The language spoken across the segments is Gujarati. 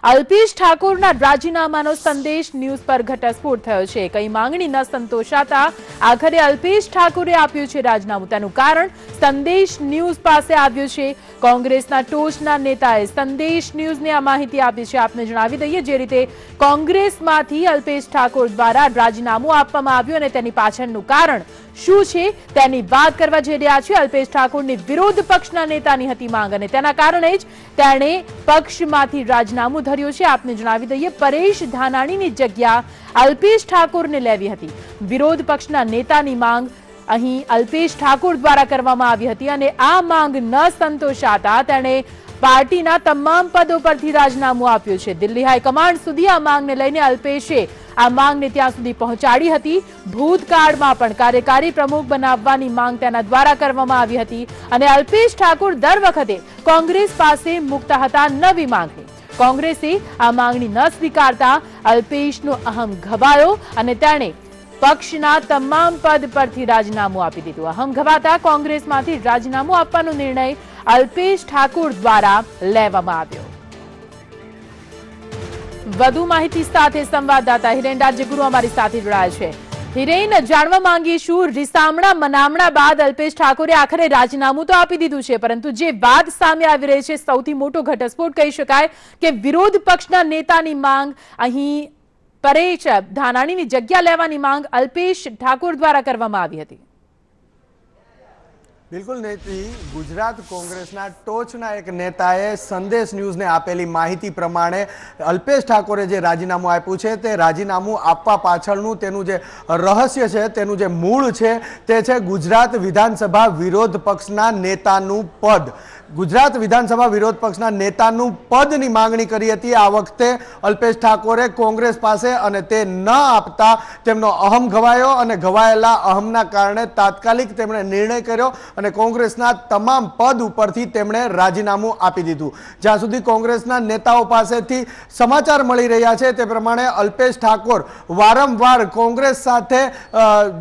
અલ્પેશ ઠાકોરના રાજીનામાનો સંદેશ ન્યૂઝ પર ઘટસ્ફોટ થયો છે। કઈ માંગણી ન સંતોષાતા આખરે અલ્પેશ ઠાકોરે આપ્યું છે રાજીનામું। તેનું કારણ સંદેશ ન્યૂઝ પાસે આવ્યું છે। કોંગ્રેસના ટોચના નેતાએ સંદેશ ન્યૂઝને આ માહિતી આપી છે। આપને જણાવી દઈએ જે રીતે કોંગ્રેસમાંથી અલ્પેશ ઠાકોર દ્વારા રાજીનામું આપવામાં આવ્યું અને તેની પાછળનું કારણ શું છે તેની વાત કરવા જઈ રહ્યા છે। અલ્પેશ ઠાકોરની વિરોધ પક્ષના નેતાની હતી માંગ અને તેના કારણે જ તેણે પક્ષમાંથી રાજીનામું ધર્યું છે। આપને જણાવી દઈએ પરેશ ધાનાણીની જગ્યા અલ્પેશ ઠાકોરને લેવી હતી। વિરોધ પક્ષના નેતાની માંગ અહીં અલ્પેશ ઠાકોર દ્વારા કરવામાં આવી હતી અને આ માંગ ન સંતોષાતા તેણે પાર્ટીના તમામ પદો પરથી રાજીનામું આપ્યું છે। દિલ્હી હાઈકમાન્ડ સુધી આ માંગને લઈને અલ્પેશે આ માંગને ત્યાં સુધી પહોંચાડી હતી। ભૂતકાળમાં પણ કાર્યકારી પ્રમુખ બનાવવાની માંગ તેના દ્વારા કરવામાં આવી હતી અને અલ્પેશ ઠાકોર દર વખતે કોંગ્રેસ પાસે મુકતા હતા નવી માંગણી। કોંગ્રેસે આ માંગણી ન સ્વીકારતા અલ્પેશનો અહમ ઘવાયો અને તેણે પક્ષના તમામ પદ પરથી રાજીનામું આપી દીધું। અહમ ઘવાતા કોંગ્રેસમાંથી રાજીનામું આપવાનો નિર્ણય અલ્પેશ ઠાકોર દ્વારા લેવામાં આવ્યો। વધુ માહિતી સાથે સંવાદદાતા હિરેન રાજ્યગુરુ અમારી સાથે જોડાયા છે। હિરેન, જાણવા માંગીશું, રીસામણા મનામણા બાદ અલ્પેશ ઠાકોરે આખરે રાજીનામું તો આપી દીધું છે, પરંતુ જે વાત સામે આવી રહી છે સૌથી મોટો ઘટસ્ફોટ કહી શકાય કે વિરોધ પક્ષના નેતાની માંગ અહીં પરેશ ધાનાણીની જગ્યા લેવાની માંગ અલ્પેશ ઠાકોર દ્વારા કરવામાં આવી હતી। બિલકુલ નેત્રી, ગુજરાત કોંગ્રેસના ટોચના એક નેતાએ સંદેશ ન્યૂઝને આપેલી માહિતી પ્રમાણે અલ્પેશ ઠાકોરે જે રાજીનામું આપ્યું છે તે રાજીનામું આપવા પાછળનું તેનું જે રહસ્ય છે, તેનું જે મૂળ છે તે છે ગુજરાત વિધાનસભા વિરોધ પક્ષના નેતાનું પદ। ગુજરાત વિધાનસભા વિરોધ પક્ષના નેતાનું પદની માંગણી કરી હતી આ વખતે અલ્પેશ ઠાકોરે કોંગ્રેસ પાસે અને તે ન આપતા તેમનો અહમ ઘવાયો અને ઘવાયેલા અહમના કારણે તાત્કાલિક તેમણે નિર્ણય કર્યો અને કોંગ્રેસના તમામ પદ ઉપરથી તેમણે રાજીનામું આપી દીધું। જ્યાં સુધી કોંગ્રેસના નેતાઓ પાસેથી સમાચાર મળી રહ્યા છે તે પ્રમાણે અલ્પેશ ઠાકોર વારંવાર કોંગ્રેસ સાથે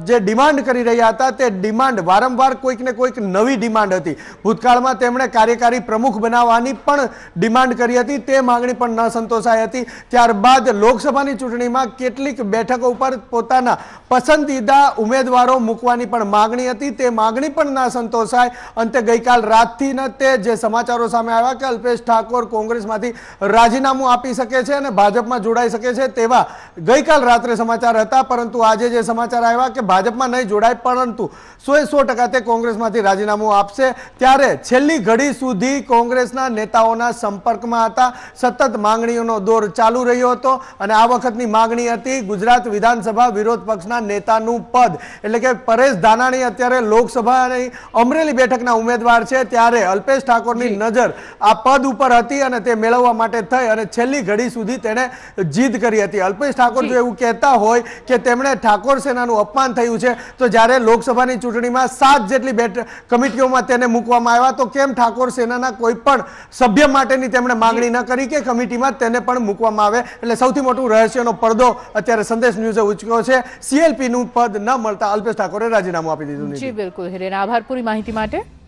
જે ડિમાન્ડ કરી રહ્યા હતા તે ડિમાન્ડ વારંવાર કોઈક ને કોઈક નવી ડિમાન્ડ હતી। ભૂતકાળમાં તેમણે કાર્યકારી પ્રમુખ બનાવવાની પણ ડિમાન્ડ કરી હતી, તે માંગણી પણ ન સંતોષાઈ હતી। ત્યારબાદ લોકસભાની ચૂંટણીમાં કેટલીક બેઠકો ઉપર પોતાના પસંદીદા ઉમેદવારો મૂકવાની પણ માંગણી હતી, તે માંગણી પણ ન સંતોષાય। અંતે ગઈકાલ રાતથી તે જે સમાચારો સામે આવ્યા કે અલ્પેશ ઠાકોર કોંગ્રેસમાંથી રાજીનામું આપી શકે છે અને ભાજપમાં જોડાઈ શકે છે તેવા ગઈકાલ રાત્રે સમાચાર હતા, પરંતુ આજે જે સમાચાર આવ્યા કે ભાજપમાં નહીં જોડાય પરંતુ 100% તે કોંગ્રેસમાંથી રાજીનામું આપશે। ત્યારે છેલ્લી ઘડી સુધી કોંગ્રેસના નેતાઓના સંપર્કમાં હતા, સતત માંગણીઓનો દોર ચાલુ રહ્યો હતો અને આ વખતની માંગણી હતી ગુજરાત વિધાનસભા વિરોધ પક્ષના નેતાનું પદ, એટલે કે પરેશ ધાનાણી અત્યારે લોકસભાની અમરેલી બેઠકના ઉમેદવાર છે, ત્યારે અલ્પેશ ઠાકોરની નજર આ પદ ઉપર હતી અને તે મેળવવા માટે થઈ અને છેલ્લી ઘડી સુધી તેણે જીદ કરી હતી। અલ્પેશ ઠાકોર જો એવું કહેતા હોય કે તેમણે ઠાકોર સેનાનું અપમાન થયું છે તો જ્યારે લોકસભાની ચૂંટણીમાં 7 જેટલી કમિટીઓમાં તેને મૂકવામાં આવ્યા તો કેમ ઠાકોર સેનાના કોઈ પણ સભ્ય માટેની તેમણે માંગણી ન કરી કે કમિટીમાં તેને પણ મૂકવામાં આવે? એટલે સૌથી મોટું રહસ્યનો પડદો અત્યારે સંદેશ ન્યૂઝે ઉચક્યો છે। સીએલપી નું પદ ન મળતા અલ્પેશ ઠાકોરે રાજીનામું આપી દીધું। જી બિલકુલ હિરેન, આભાર પૂરી માહિતી માટે।